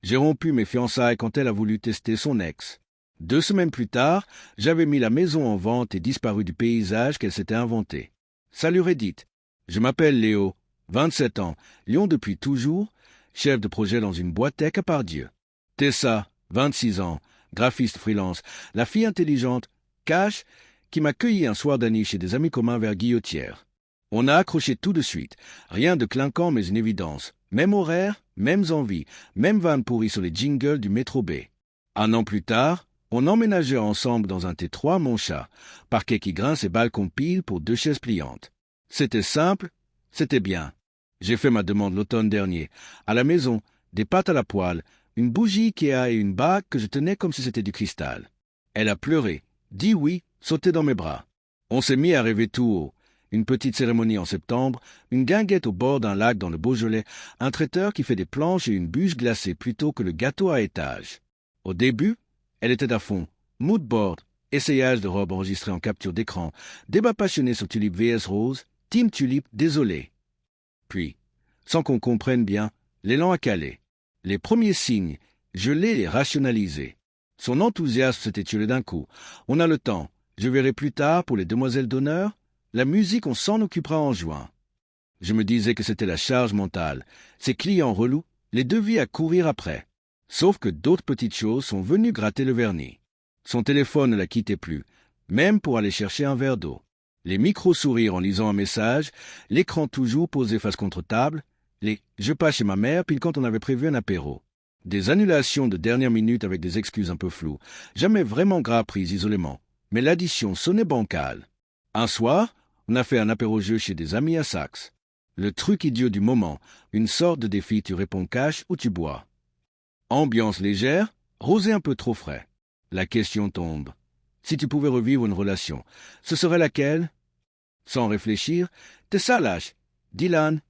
J'ai rompu mes fiançailles quand elle a voulu tester son ex. 2 semaines plus tard, j'avais mis la maison en vente et disparu du paysage qu'elle s'était inventé. Salut Reddit. Je m'appelle Léo, 27 ans, Lyon depuis toujours, chef de projet dans une boîte tech à Pardieu. Tessa, 26 ans, graphiste freelance, la fille intelligente, Cash, qui m'a cueilli un soir d'anis chez des amis communs vers Guillotière. On a accroché tout de suite, rien de clinquant mais une évidence. Même horaire, mêmes envies, même vanne pourrie sur les jingles du métro B. 1 an plus tard, on emménageait ensemble dans un T3 mon chat, parquet qui grince et balcon pile pour 2 chaises pliantes. C'était simple, c'était bien. J'ai fait ma demande l'automne dernier. À la maison, des pâtes à la poêle, une bougie Ikea et une bague que je tenais comme si c'était du cristal. Elle a pleuré, dit oui, sauté dans mes bras. On s'est mis à rêver tout haut. Une petite cérémonie en septembre, une guinguette au bord d'un lac dans le Beaujolais, un traiteur qui fait des planches et une bûche glacée plutôt que le gâteau à étage. Au début, elle était à fond. Mood board, essayage de robe enregistrée en capture d'écran, débat passionné sur Tulip vs Rose, Team Tulip désolé. Puis, sans qu'on comprenne bien, l'élan a calé. Les premiers signes, je l'ai les rationalisés. Son enthousiasme s'était tué d'un coup. On a le temps. Je verrai plus tard pour les demoiselles d'honneur. La musique, on s'en occupera en juin. Je me disais que c'était la charge mentale. Ces clients relous, les devis à courir après. Sauf que d'autres petites choses sont venues gratter le vernis. Son téléphone ne la quittait plus, même pour aller chercher un verre d'eau. Les micro-sourires en lisant un message, l'écran toujours posé face contre table, les « je passe chez ma mère » pile quand on avait prévu un apéro. Des annulations de dernière minute avec des excuses un peu floues, jamais vraiment grave prises isolément, mais l'addition sonnait bancale. Un soir, on a fait un apéro-jeu chez des amis à Saxe. Le truc idiot du moment, une sorte de défi, tu réponds cash ou tu bois. Ambiance légère, rosé un peu trop frais. La question tombe. Si tu pouvais revivre une relation, ce serait laquelle? Sans réfléchir, t'es ça lâche. Dylan.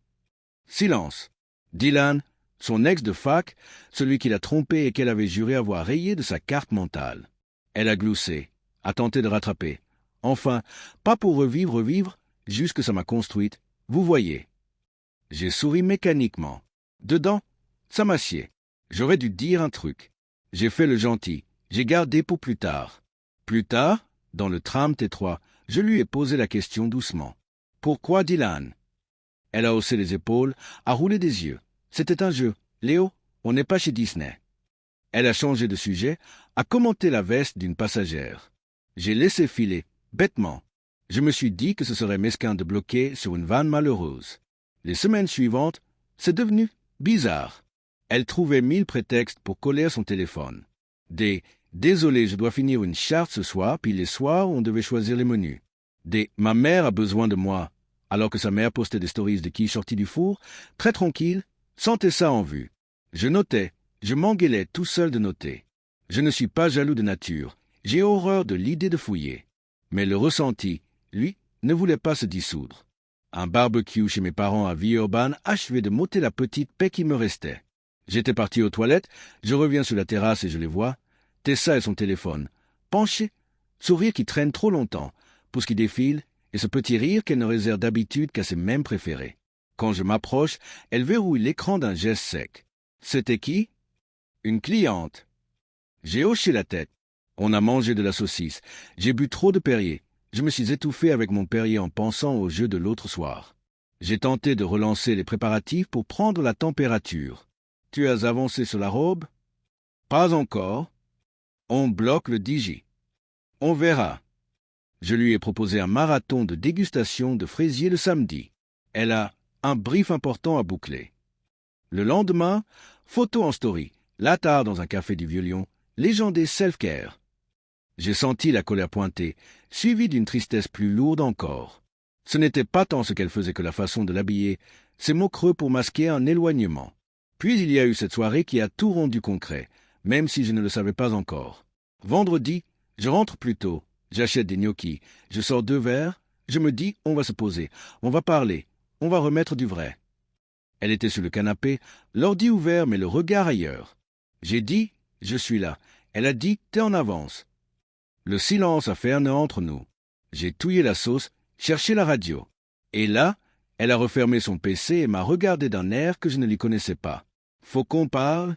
Silence. Dylan, son ex de fac, celui qui l'a trompé et qu'elle avait juré avoir rayé de sa carte mentale. Elle a gloussé, a tenté de rattraper. Enfin, pas pour revivre, juste que ça m'a construite. Vous voyez. J'ai souri mécaniquement. Dedans, ça m'assied. J'aurais dû dire un truc. J'ai fait le gentil. J'ai gardé pour plus tard. Plus tard, dans le tram T3, je lui ai posé la question doucement. Pourquoi Dylan? Elle a haussé les épaules, a roulé des yeux. C'était un jeu. Léo, on n'est pas chez Disney. Elle a changé de sujet, a commenté la veste d'une passagère. J'ai laissé filer, bêtement. Je me suis dit que ce serait mesquin de bloquer sur une vanne malheureuse. Les semaines suivantes, c'est devenu bizarre. Elle trouvait 1000 prétextes pour coller à son téléphone. Des « désolé, je dois finir une charte ce soir », puis les soirs où on devait choisir les menus. Des « ma mère a besoin de moi », alors que sa mère postait des stories de quiche sorties du four, très tranquille, sentait ça en vue. Je notais, je m'engueulais tout seul de noter. Je ne suis pas jaloux de nature, j'ai horreur de l'idée de fouiller. Mais le ressenti, lui, ne voulait pas se dissoudre. Un barbecue chez mes parents à Villeurbanne achevait de m'ôter la petite paix qui me restait. J'étais parti aux toilettes, je reviens sur la terrasse et je les vois. Tessa et son téléphone, penché, sourire qui traîne trop longtemps, pouce qui défile, et ce petit rire qu'elle ne réserve d'habitude qu'à ses mêmes préférés. Quand je m'approche, elle verrouille l'écran d'un geste sec. C'était qui? Une cliente. J'ai hoché la tête. On a mangé de la saucisse. J'ai bu trop de Perrier. Je me suis étouffé avec mon Perrier en pensant au jeu de l'autre soir. J'ai tenté de relancer les préparatifs pour prendre la température. Tu as avancé sur la robe? Pas encore. On bloque le DJ. On verra. Je lui ai proposé un marathon de dégustation de fraisier le samedi. Elle a un brief important à boucler. Le lendemain, photo en story, l'attard dans un café du Vieux-Lyon, légendé self-care. J'ai senti la colère pointer, suivie d'une tristesse plus lourde encore. Ce n'était pas tant ce qu'elle faisait que la façon de l'habiller, ces mots creux pour masquer un éloignement. Puis il y a eu cette soirée qui a tout rendu concret, même si je ne le savais pas encore. Vendredi, je rentre plus tôt, j'achète des gnocchis, je sors 2 verres, je me dis on va se poser, on va parler, on va remettre du vrai. Elle était sur le canapé, l'ordi ouvert mais le regard ailleurs. J'ai dit je suis là, elle a dit t'es en avance. Le silence a fait un nœud entre nous. J'ai touillé la sauce, cherché la radio. Et là, elle a refermé son PC et m'a regardé d'un air que je ne lui connaissais pas. Faut qu'on parle?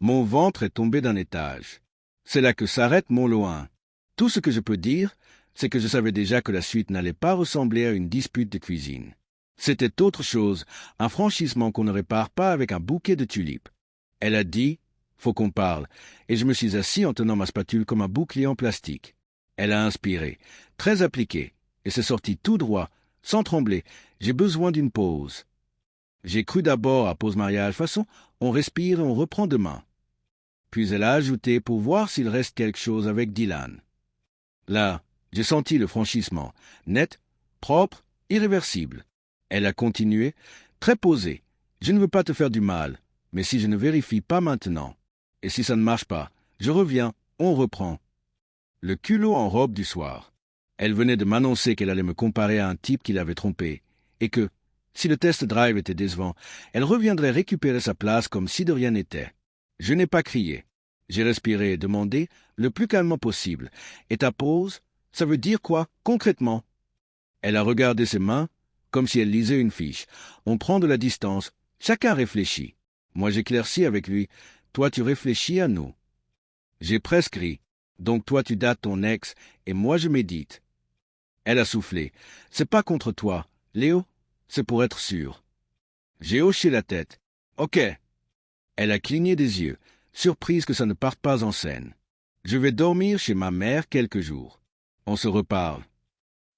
Mon ventre est tombé d'un étage. C'est là que s'arrête mon loin. Tout ce que je peux dire, c'est que je savais déjà que la suite n'allait pas ressembler à une dispute de cuisine. C'était autre chose, un franchissement qu'on ne répare pas avec un bouquet de tulipes. Elle a dit « Faut qu'on parle », et je me suis assis en tenant ma spatule comme un bouclier en plastique. Elle a inspiré, très appliqué, et c'est sorti tout droit, sans trembler. J'ai besoin d'une pause. J'ai cru d'abord à pause mariage, façon, on respire et on reprend demain. Puis elle a ajouté pour voir s'il reste quelque chose avec Dylan. Là, j'ai senti le franchissement, net, propre, irréversible. Elle a continué, très posée. Je ne veux pas te faire du mal, mais si je ne vérifie pas maintenant, et si ça ne marche pas, je reviens, on reprend. Le culot en robe du soir. Elle venait de m'annoncer qu'elle allait me comparer à un type qui l'avait trompé, et que, si le test drive était décevant, elle reviendrait récupérer sa place comme si de rien n'était. Je n'ai pas crié. J'ai respiré et demandé, le plus calmement possible. Et ta pause, ça veut dire quoi, concrètement? Elle a regardé ses mains, comme si elle lisait une fiche. On prend de la distance, chacun réfléchit. Moi j'éclaircis avec lui, toi tu réfléchis à nous. J'ai presque ri. Donc toi tu dates ton ex, et moi je médite. Elle a soufflé. C'est pas contre toi, Léo, c'est pour être sûr. J'ai hoché la tête. Ok. Elle a cligné des yeux, surprise que ça ne parte pas en scène. Je vais dormir chez ma mère quelques jours. On se reparle.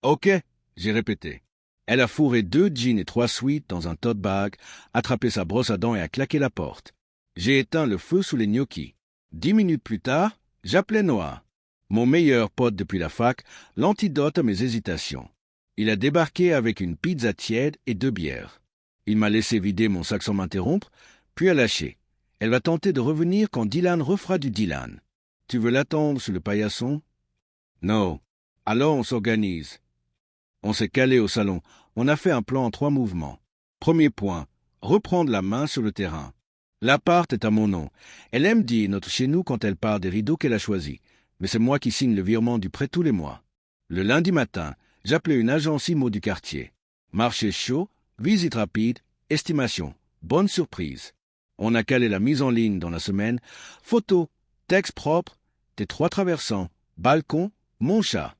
Ok, j'ai répété. Elle a fourré 2 jeans et 3 sweats dans un tote bag, attrapé sa brosse à dents et a claqué la porte. J'ai éteint le feu sous les gnocchis. 10 minutes plus tard, j'appelais Noah, mon meilleur pote depuis la fac, l'antidote à mes hésitations. Il a débarqué avec une pizza tiède et 2 bières. Il m'a laissé vider mon sac sans m'interrompre, puis a lâché. Elle va tenter de revenir quand Dylan refera du Dylan. Tu veux l'attendre sur le paillasson? Non. Alors on s'organise. On s'est calé au salon. On a fait un plan en 3 mouvements. Premier point, reprendre la main sur le terrain. L'appart est à mon nom. Elle aime dire notre chez nous quand elle part des rideaux qu'elle a choisis. Mais c'est moi qui signe le virement du prêt tous les mois. Le lundi matin, j'appelais une agence IMO du quartier. Marché chaud, visite rapide, estimation. Bonne surprise. On a calé la mise en ligne dans la semaine. Photo, texte propre, tes 3 traversants, balcon, mon chat.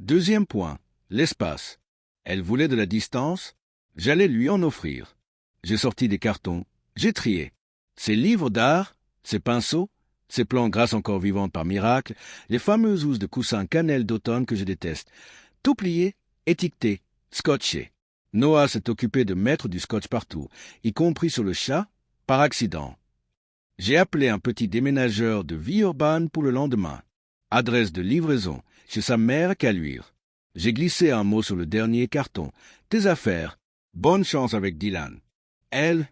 Deuxième point, l'espace. Elle voulait de la distance, j'allais lui en offrir. J'ai sorti des cartons, j'ai trié. Ses livres d'art, ses pinceaux, ses plantes grasses encore vivantes par miracle, les fameuses housses de coussin cannelle d'automne que je déteste. Tout plié, étiqueté, scotché. Noah s'est occupé de mettre du scotch partout, y compris sur le chat, par accident. J'ai appelé un petit déménageur de vie urbaine pour le lendemain. Adresse de livraison, chez sa mère à Caluire. J'ai glissé un mot sur le dernier carton. Tes affaires. Bonne chance avec Dylan. Elle.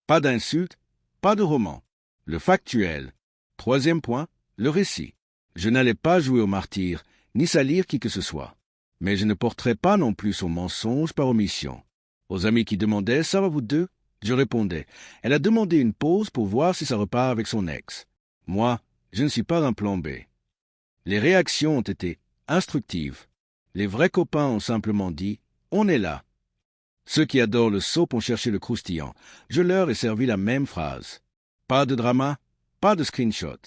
Pas d'insulte, pas de roman. Le factuel. Troisième point, le récit. Je n'allais pas jouer au martyr, ni salir qui que ce soit. Mais je ne porterai pas non plus son mensonge par omission. Aux amis qui demandaient « Ça va vous deux ?» Je répondais « Elle a demandé une pause pour voir si ça repart avec son ex. » Moi, je ne suis pas un plan B. Les réactions ont été instructives. Les vrais copains ont simplement dit « On est là ». Ceux qui adorent le soap ont cherché le croustillant. Je leur ai servi la même phrase. Pas de drama, pas de screenshot.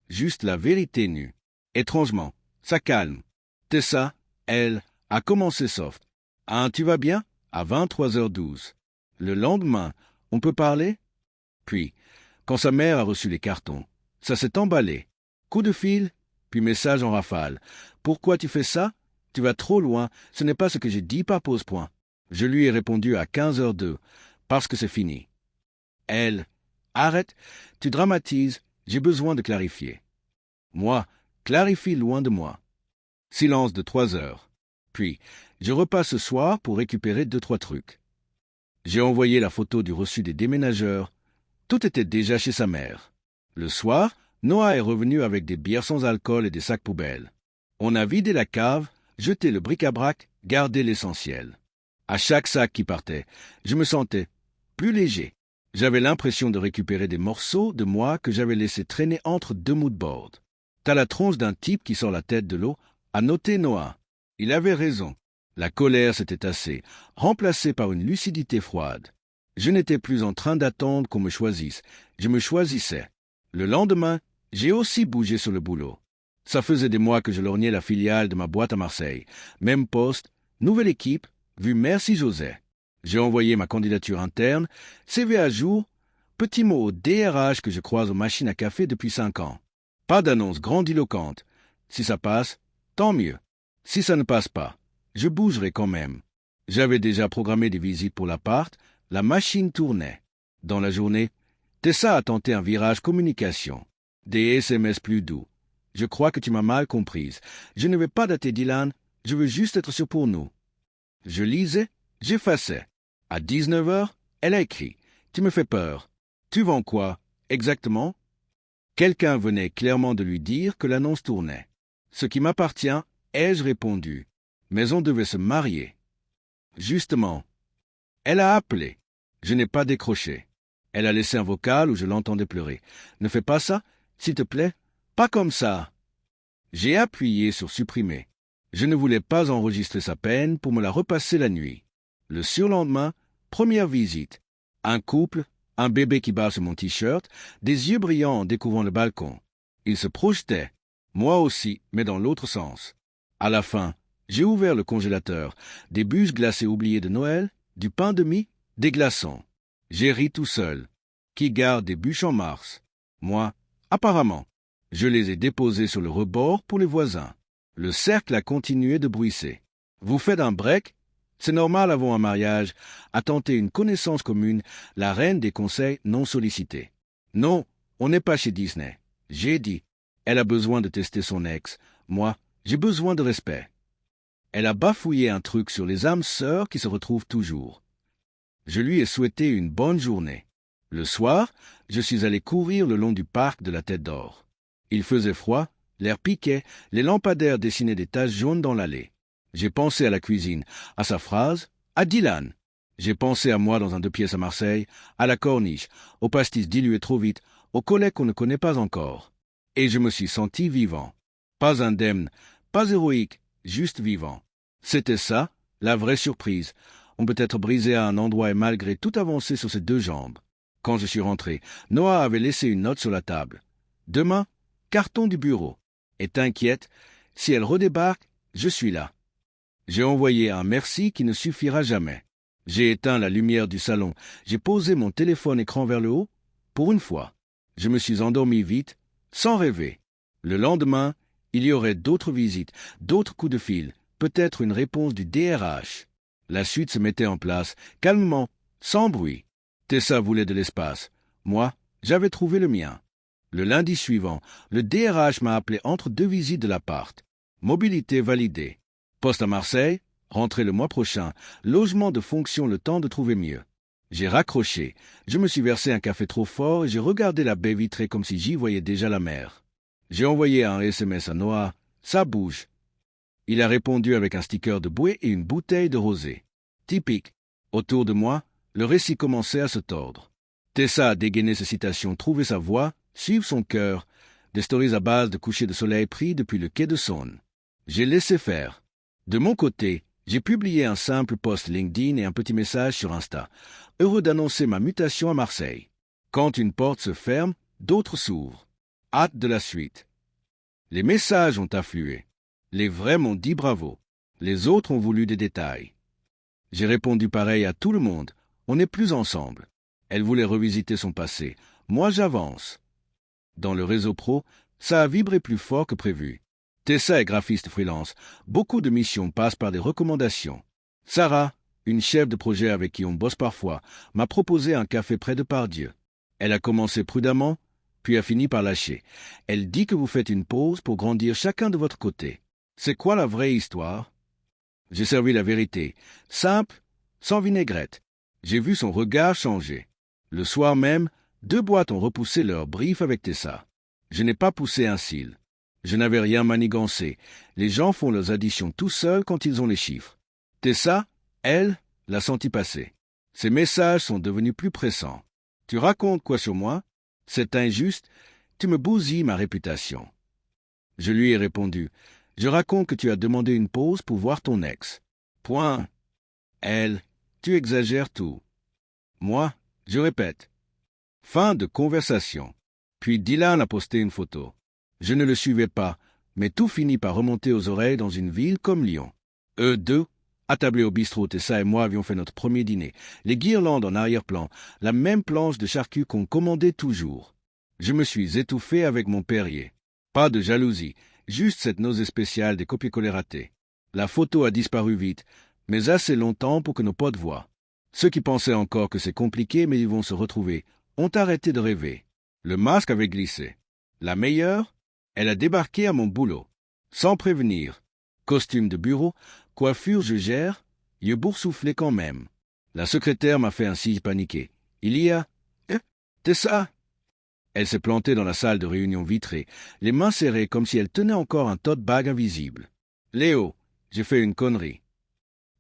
Juste la vérité nue. Étrangement, ça calme. Tessa, elle, a commencé soft. Ah, tu vas bien? À 23h12. Le lendemain, on peut parler? Puis, quand sa mère a reçu les cartons, ça s'est emballé. Coup de fil, puis message en rafale. Pourquoi tu fais ça? Tu vas trop loin, ce n'est pas ce que j'ai dit par pause point. Je lui ai répondu à 15h02, parce que c'est fini. Elle, arrête, tu dramatises, j'ai besoin de clarifier. Moi, clarifie loin de moi. Silence de 3 heures. Puis, je repasse ce soir pour récupérer 2-3 trucs. J'ai envoyé la photo du reçu des déménageurs. Tout était déjà chez sa mère. Le soir, Noah est revenu avec des bières sans alcool et des sacs poubelles. On a vidé la cave, jeté le bric-à-brac, gardé l'essentiel. À chaque sac qui partait, je me sentais plus léger. J'avais l'impression de récupérer des morceaux de moi que j'avais laissés traîner entre 2 moodboards. T'as la tronche d'un type qui sort la tête de l'eau, a noté Noah. Il avait raison. La colère s'était tassée, remplacée par une lucidité froide. Je n'étais plus en train d'attendre qu'on me choisisse. Je me choisissais. Le lendemain, j'ai aussi bougé sur le boulot. Ça faisait des mois que je lorgnais la filiale de ma boîte à Marseille. Même poste, nouvelle équipe, vue Merci José. J'ai envoyé ma candidature interne, CV à jour, petit mot au DRH que je croise aux machines à café depuis 5 ans. Pas d'annonce grandiloquente. Si ça passe, tant mieux. Si ça ne passe pas, je bougerai quand même. J'avais déjà programmé des visites pour l'appart, la machine tournait. Dans la journée, Tessa a tenté un virage communication. Des SMS plus doux. Je crois que tu m'as mal comprise. Je ne vais pas dater Dylan, je veux juste être sûr pour nous. Je lisais, j'effaçais. À 19 heures, elle a écrit. Tu me fais peur. Tu vends quoi, exactement? Quelqu'un venait clairement de lui dire que l'annonce tournait. Ce qui m'appartient, ai-je répondu. Mais on devait se marier. Justement. Elle a appelé. Je n'ai pas décroché. Elle a laissé un vocal où je l'entendais pleurer. Ne fais pas ça, s'il te plaît. Pas comme ça. J'ai appuyé sur supprimer. Je ne voulais pas enregistrer sa peine pour me la repasser la nuit. Le surlendemain, première visite. Un couple, un bébé qui bat sur mon t-shirt, des yeux brillants en découvrant le balcon. Ils se projetaient. Moi aussi, mais dans l'autre sens. À la fin, j'ai ouvert le congélateur. Des bûches glacées oubliées de Noël, du pain de mie, des glaçons. J'ai ri tout seul. Qui garde des bûches en mars? Moi, apparemment. Je les ai déposées sur le rebord pour les voisins. Le cercle a continué de bruisser. Vous faites un break? C'est normal avant un mariage, à tenter une connaissance commune, la reine des conseils non sollicités. Non, on n'est pas chez Disney. J'ai dit. Elle a besoin de tester son ex. Moi, j'ai besoin de respect. Elle a bafouillé un truc sur les âmes sœurs qui se retrouvent toujours. Je lui ai souhaité une bonne journée. Le soir, je suis allé courir le long du parc de la Tête d'Or. Il faisait froid, l'air piquait, les lampadaires dessinaient des taches jaunes dans l'allée. J'ai pensé à la cuisine, à sa phrase, à Dylan. J'ai pensé à moi dans un 2 pièces à Marseille, à la corniche, au pastis dilué trop vite, aux collègues qu'on ne connaît pas encore. Et je me suis senti vivant. Pas indemne, pas héroïque, juste vivant. C'était ça, la vraie surprise. On peut être brisé à un endroit et malgré tout avancer sur ses 2 jambes. Quand je suis rentré, Noah avait laissé une note sur la table. Demain, carton du bureau. Et t'inquiète, si elle redébarque, je suis là. J'ai envoyé un merci qui ne suffira jamais. J'ai éteint la lumière du salon. J'ai posé mon téléphone écran vers le haut. Pour une fois, je me suis endormi vite, sans rêver. Le lendemain, il y aurait d'autres visites, d'autres coups de fil, peut-être une réponse du DRH. La suite se mettait en place, calmement, sans bruit. Tessa voulait de l'espace. Moi, j'avais trouvé le mien. Le lundi suivant, le DRH m'a appelé entre 2 visites de l'appart. Mobilité validée. Poste à Marseille, rentrée le mois prochain, logement de fonction le temps de trouver mieux. J'ai raccroché, je me suis versé un café trop fort et j'ai regardé la baie vitrée comme si j'y voyais déjà la mer. J'ai envoyé un SMS à Noah, ça bouge. Il a répondu avec un sticker de bouée et une bouteille de rosé. Typique. Autour de moi, le récit commençait à se tordre. Tessa a dégainé ses citations, trouvé sa voix, suivre son cœur, des stories à base de coucher de soleil pris depuis le quai de Saône. J'ai laissé faire. De mon côté, j'ai publié un simple post LinkedIn et un petit message sur Insta, heureux d'annoncer ma mutation à Marseille. Quand une porte se ferme, d'autres s'ouvrent. Hâte de la suite. Les messages ont afflué. Les vrais m'ont dit bravo. Les autres ont voulu des détails. J'ai répondu pareil à tout le monde. On n'est plus ensemble. Elle voulait revisiter son passé. Moi, j'avance. Dans le réseau pro, ça a vibré plus fort que prévu. Tessa est graphiste freelance. Beaucoup de missions passent par des recommandations. Sarah, une chef de projet avec qui on bosse parfois, m'a proposé un café près de Pardieu. Elle a commencé prudemment, puis a fini par lâcher. Elle dit que vous faites une pause pour grandir chacun de votre côté. C'est quoi la vraie histoire? J'ai servi la vérité, simple, sans vinaigrette. J'ai vu son regard changer. Le soir même, 2 boîtes ont repoussé leur brief avec Tessa. Je n'ai pas poussé un cil. Je n'avais rien manigancé. Les gens font leurs additions tout seuls quand ils ont les chiffres. Tessa, elle, l'a senti passer. Ses messages sont devenus plus pressants. Tu racontes quoi sur moi? C'est injuste, tu me bousilles ma réputation. Je lui ai répondu. Je raconte que tu as demandé une pause pour voir ton ex. Point. Elle, tu exagères tout. Moi, je répète. Fin de conversation. Puis Dylan a posté une photo. Je ne le suivais pas, mais tout finit par remonter aux oreilles dans une ville comme Lyon. Eux deux, attablés au bistrot, Tessa et moi avions fait notre premier dîner. Les guirlandes en arrière-plan, la même planche de charcut qu'on commandait toujours. Je me suis étouffé avec mon Perrier. Pas de jalousie, juste cette nausée spéciale des copier-coller ratés. La photo a disparu vite, mais assez longtemps pour que nos potes voient. Ceux qui pensaient encore que c'est compliqué mais ils vont se retrouver, ont arrêté de rêver. Le masque avait glissé. La meilleure, elle a débarqué à mon boulot. Sans prévenir. Costume de bureau, coiffure je gère, yeux boursouflés quand même. La secrétaire m'a fait un signe paniqué. Il y a... Tessa? Elle s'est plantée dans la salle de réunion vitrée, les mains serrées comme si elle tenait encore un tote bag invisible. Léo, j'ai fait une connerie.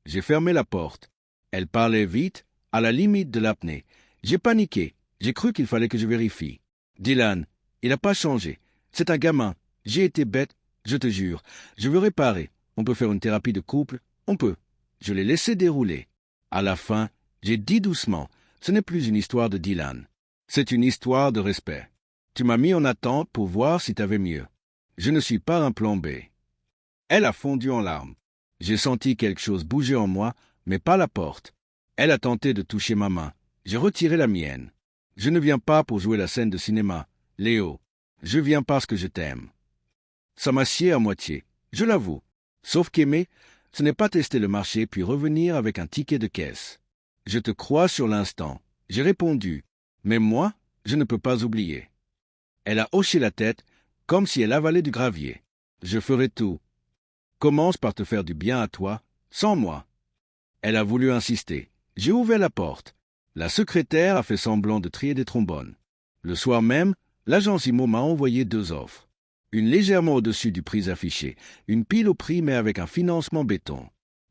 J'ai fermé la porte. Elle parlait vite, à la limite de l'apnée. J'ai paniqué. J'ai cru qu'il fallait que je vérifie. Dylan, il n'a pas changé. C'est un gamin. J'ai été bête, je te jure. Je veux réparer. On peut faire une thérapie de couple. On peut. Je l'ai laissé dérouler. À la fin, j'ai dit doucement, ce n'est plus une histoire de Dylan. C'est une histoire de respect. Tu m'as mis en attente pour voir si t'avais mieux. Je ne suis pas un plan B. Elle a fondu en larmes. J'ai senti quelque chose bouger en moi, mais pas la porte. Elle a tenté de toucher ma main. J'ai retiré la mienne. Je ne viens pas pour jouer la scène de cinéma, Léo. Je viens parce que je t'aime. Ça m'a scié à moitié, je l'avoue. Sauf qu'aimer, ce n'est pas tester le marché puis revenir avec un ticket de caisse. Je te crois sur l'instant. J'ai répondu. Mais moi, je ne peux pas oublier. Elle a hoché la tête, comme si elle avalait du gravier. Je ferai tout. Commence par te faire du bien à toi, sans moi. Elle a voulu insister. J'ai ouvert la porte. La secrétaire a fait semblant de trier des trombones. Le soir même, l'agence IMO m'a envoyé 2 offres. Une légèrement au-dessus du prix affiché, une pile au prix mais avec un financement béton.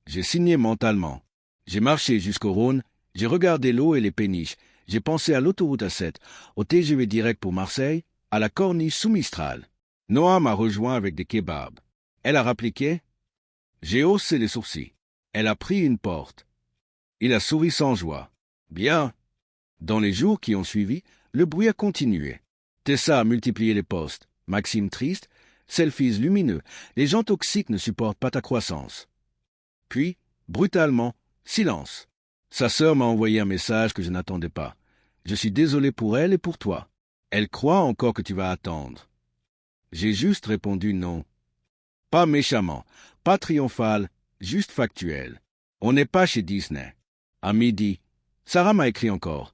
J'ai signé mentalement. J'ai marché jusqu'au Rhône, j'ai regardé l'eau et les péniches, j'ai pensé à l'autoroute A7, au TGV direct pour Marseille, à la corniche sous Mistral. Noah m'a rejoint avec des kebabs. Elle a rappliqué. J'ai haussé les sourcils. Elle a pris une porte. Il a souri sans joie. Bien. Dans les jours qui ont suivi, le bruit a continué. Tessa a multiplié les posts. Maxime triste, selfies lumineux. Les gens toxiques ne supportent pas ta croissance. Puis, brutalement, silence. Sa sœur m'a envoyé un message que je n'attendais pas. Je suis désolé pour elle et pour toi. Elle croit encore que tu vas attendre. J'ai juste répondu non. Pas méchamment, pas triomphal, juste factuel. On n'est pas chez Disney. À midi, Sarah m'a écrit encore.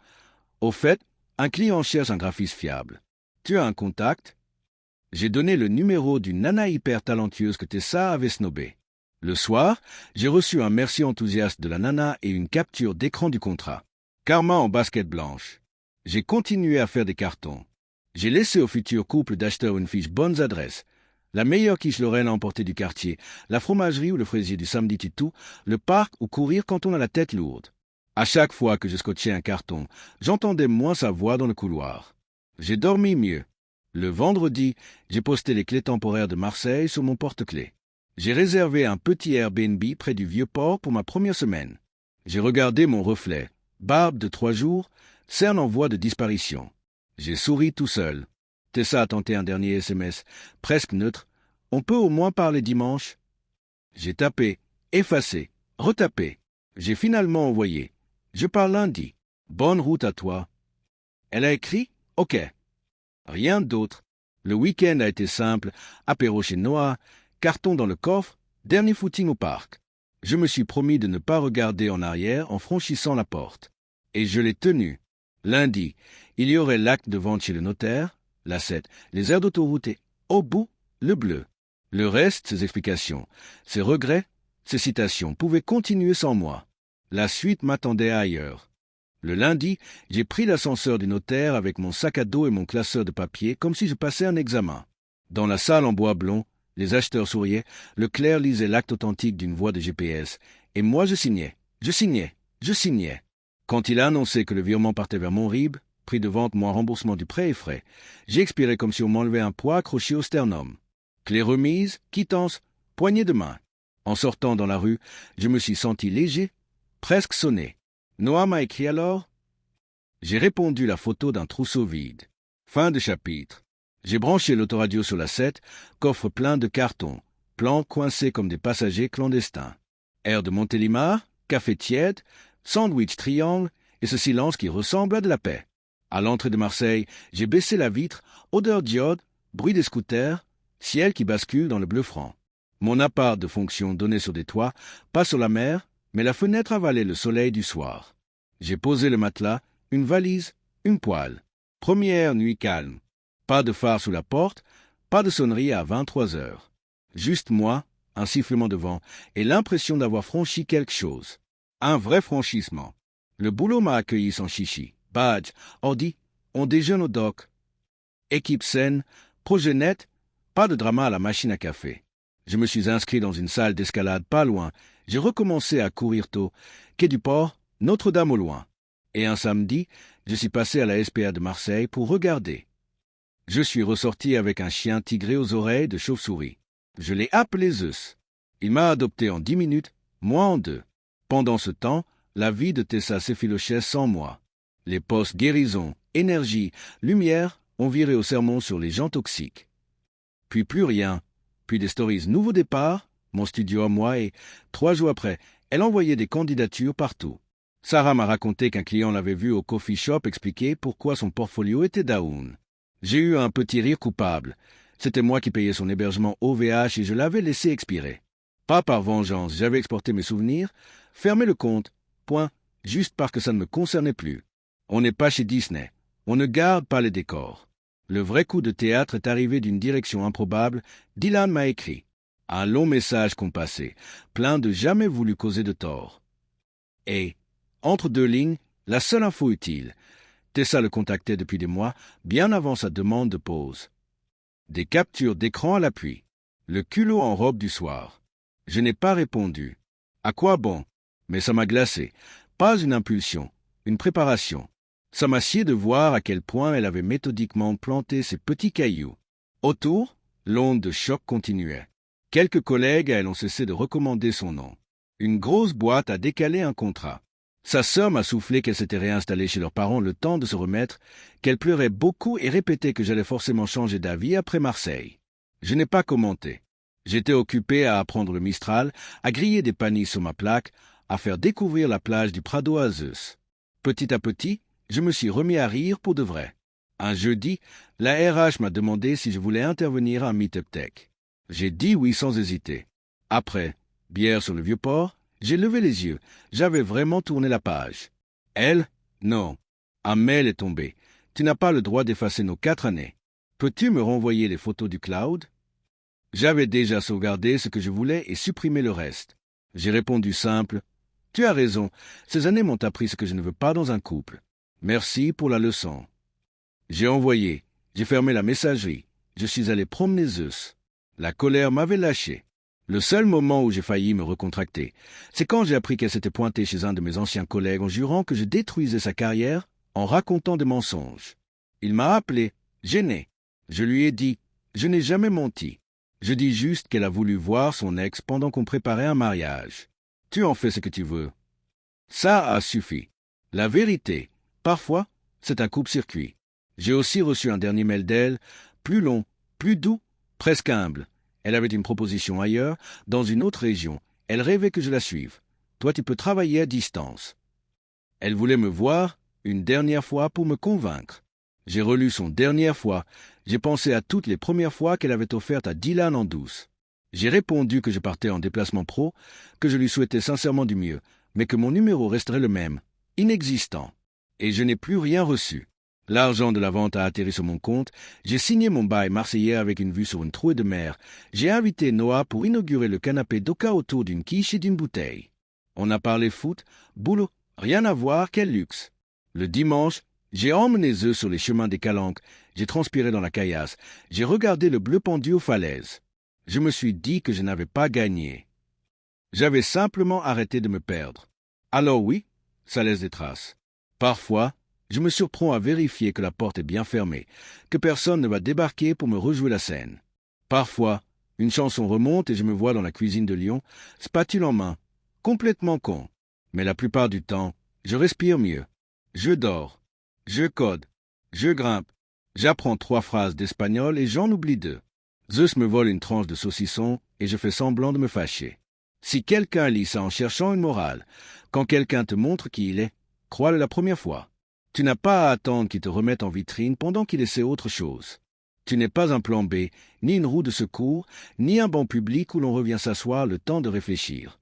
Au fait, un client cherche un graphiste fiable. Tu as un contact? J'ai donné le numéro d'une nana hyper talentueuse que Tessa avait snobé. Le soir, j'ai reçu un merci enthousiaste de la nana et une capture d'écran du contrat. Karma en basket blanche. J'ai continué à faire des cartons. J'ai laissé au futur couple d'acheteurs une fiche bonnes adresses. La meilleure quiche Lorraine à emporter du quartier, la fromagerie ou le fraisier du samedi Titou, le parc ou courir quand on a la tête lourde. À chaque fois que je scotchais un carton, j'entendais moins sa voix dans le couloir. J'ai dormi mieux. Le vendredi, j'ai posté les clés temporaires de Marseille sur mon porte-clés. J'ai réservé un petit Airbnb près du Vieux-Port pour ma première semaine. J'ai regardé mon reflet. Barbe de 3 jours, cerne en voie de disparition. J'ai souri tout seul. Tessa a tenté un dernier SMS, presque neutre. On peut au moins parler dimanche? J'ai tapé, effacé, retapé. J'ai finalement envoyé. Je pars lundi. Bonne route à toi. Elle a écrit OK. Rien d'autre. Le week-end a été simple. Apéro chez Noah, carton dans le coffre, dernier footing au parc. Je me suis promis de ne pas regarder en arrière en franchissant la porte. Et je l'ai tenu. Lundi, il y aurait l'acte de vente chez le notaire, la 7, les aires d'autoroute et, au bout, le bleu. Le reste, ses explications, ses regrets, ses citations pouvaient continuer sans moi. La suite m'attendait ailleurs. Le lundi, j'ai pris l'ascenseur du notaire avec mon sac à dos et mon classeur de papier comme si je passais un examen. Dans la salle en bois blond, les acheteurs souriaient, le clerc lisait l'acte authentique d'une voix de GPS, et moi je signais. Quand il a annoncé que le virement partait vers Montribes, prix de vente moins remboursement du prêt et frais, j'ai expiré comme si on m'enlevait un poids accroché au sternum. Clé remise, quittance, poignée de main. En sortant dans la rue, je me suis senti léger, presque sonné. Noah m'a écrit alors. J'ai répondu la photo d'un trousseau vide. Fin de chapitre. J'ai branché l'autoradio sur la 7, coffre plein de cartons, plans coincés comme des passagers clandestins. Air de Montélimar, café tiède, sandwich triangle et ce silence qui ressemble à de la paix. À l'entrée de Marseille, j'ai baissé la vitre, odeur d'iode, bruit des scooters, ciel qui bascule dans le bleu franc. Mon appart de fonction donnait sur des toits, pas sur la mer, mais la fenêtre avalait le soleil du soir. J'ai posé le matelas, une valise, une poêle. Première nuit calme. Pas de phare sous la porte, pas de sonnerie à 23 heures. Juste moi, un sifflement de vent et l'impression d'avoir franchi quelque chose. Un vrai franchissement. Le boulot m'a accueilli sans chichi. Badge, ordi, on déjeune au dock. Équipe saine, projet net, pas de drama à la machine à café. Je me suis inscrit dans une salle d'escalade pas loin. J'ai recommencé à courir tôt. Quai du Port, Notre-Dame au loin. Et un samedi, je suis passé à la SPA de Marseille pour regarder. Je suis ressorti avec un chien tigré aux oreilles de chauve-souris. Je l'ai appelé Zeus. Il m'a adopté en 10 minutes, moi en 2. Pendant ce temps, la vie de Tessa s'effilochait sans moi. Les postes guérison, énergie, lumière ont viré au sermon sur les gens toxiques. Puis plus rien, puis des stories nouveau départ, mon studio à moi et, 3 jours après, elle envoyait des candidatures partout. Sarah m'a raconté qu'un client l'avait vu au coffee shop expliquer pourquoi son portfolio était down. J'ai eu un petit rire coupable. C'était moi qui payais son hébergement OVH et je l'avais laissé expirer. Pas par vengeance, j'avais exporté mes souvenirs, fermé le compte, point, juste parce que ça ne me concernait plus. On n'est pas chez Disney, on ne garde pas les décors. Le vrai coup de théâtre est arrivé d'une direction improbable. Dylan m'a écrit. Un long message compassé, plein de jamais voulu causer de tort. Et, entre 2 lignes, la seule info utile. Tessa le contactait depuis des mois, bien avant sa demande de pause. Des captures d'écran à l'appui. Le culot en robe du soir. Je n'ai pas répondu. À quoi bon? Mais ça m'a glacé. Pas une impulsion, une préparation. Ça m'a scié de voir à quel point elle avait méthodiquement planté ses petits cailloux. Autour, l'onde de choc continuait. Quelques collègues à elle ont cessé de recommander son nom. Une grosse boîte a décalé un contrat. Sa sœur m'a soufflé qu'elle s'était réinstallée chez leurs parents le temps de se remettre, qu'elle pleurait beaucoup et répétait que j'allais forcément changer d'avis après Marseille. Je n'ai pas commenté. J'étais occupé à apprendre le Mistral, à griller des pannis sur ma plaque, à faire découvrir la plage du Prado à Zeus. Petit à petit, je me suis remis à rire pour de vrai. Un jeudi, la RH m'a demandé si je voulais intervenir à un meet-up tech. J'ai dit oui sans hésiter. Après, bière sur le Vieux-Port, j'ai levé les yeux. J'avais vraiment tourné la page. Elle? Non. Un mail est tombé. Tu n'as pas le droit d'effacer nos 4 années. Peux-tu me renvoyer les photos du cloud? J'avais déjà sauvegardé ce que je voulais et supprimé le reste. J'ai répondu simple. Tu as raison. Ces années m'ont appris ce que je ne veux pas dans un couple. Merci pour la leçon. J'ai envoyé. J'ai fermé la messagerie. Je suis allé promener Zeus. La colère m'avait lâché. Le seul moment où j'ai failli me recontracter, c'est quand j'ai appris qu'elle s'était pointée chez un de mes anciens collègues en jurant que je détruisais sa carrière en racontant des mensonges. Il m'a appelé, gêné. Je lui ai dit, je n'ai jamais menti. Je dis juste qu'elle a voulu voir son ex pendant qu'on préparait un mariage. Tu en fais ce que tu veux. Ça a suffi. La vérité, parfois, c'est un coupe-circuit. J'ai aussi reçu un dernier mail d'elle, plus long, plus doux, presque humble. Elle avait une proposition ailleurs, dans une autre région. Elle rêvait que je la suive. Toi, tu peux travailler à distance. Elle voulait me voir une dernière fois pour me convaincre. J'ai relu son dernière fois. J'ai pensé à toutes les premières fois qu'elle avait offertes à Dylan en douce. J'ai répondu que je partais en déplacement pro, que je lui souhaitais sincèrement du mieux, mais que mon numéro resterait le même, inexistant. Et je n'ai plus rien reçu. L'argent de la vente a atterri sur mon compte, j'ai signé mon bail marseillais avec une vue sur une trouée de mer, j'ai invité Noah pour inaugurer le canapé d'Oka autour d'une quiche et d'une bouteille. On a parlé foot, boulot, rien à voir, quel luxe. Le dimanche, j'ai emmené Zeus sur les chemins des Calanques, j'ai transpiré dans la caillasse, j'ai regardé le bleu pendu aux falaises. Je me suis dit que je n'avais pas gagné. J'avais simplement arrêté de me perdre. Alors oui, ça laisse des traces. Parfois, je me surprends à vérifier que la porte est bien fermée, que personne ne va débarquer pour me rejouer la scène. Parfois, une chanson remonte et je me vois dans la cuisine de Lyon, spatule en main, complètement con. Mais la plupart du temps, je respire mieux. Je dors. Je code. Je grimpe. J'apprends 3 phrases d'espagnol et j'en oublie 2. Zeus me vole une tranche de saucisson et je fais semblant de me fâcher. Si quelqu'un lit ça en cherchant une morale, quand quelqu'un te montre qui il est, crois-le la première fois. Tu n'as pas à attendre qu'il te remette en vitrine pendant qu'il essaie autre chose. Tu n'es pas un plan B, ni une roue de secours, ni un banc public où l'on revient s'asseoir le temps de réfléchir.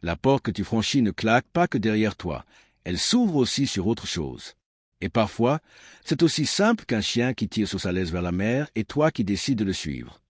La porte que tu franchis ne claque pas que derrière toi, elle s'ouvre aussi sur autre chose. Et parfois, c'est aussi simple qu'un chien qui tire sur sa laisse vers la mer et toi qui décides de le suivre.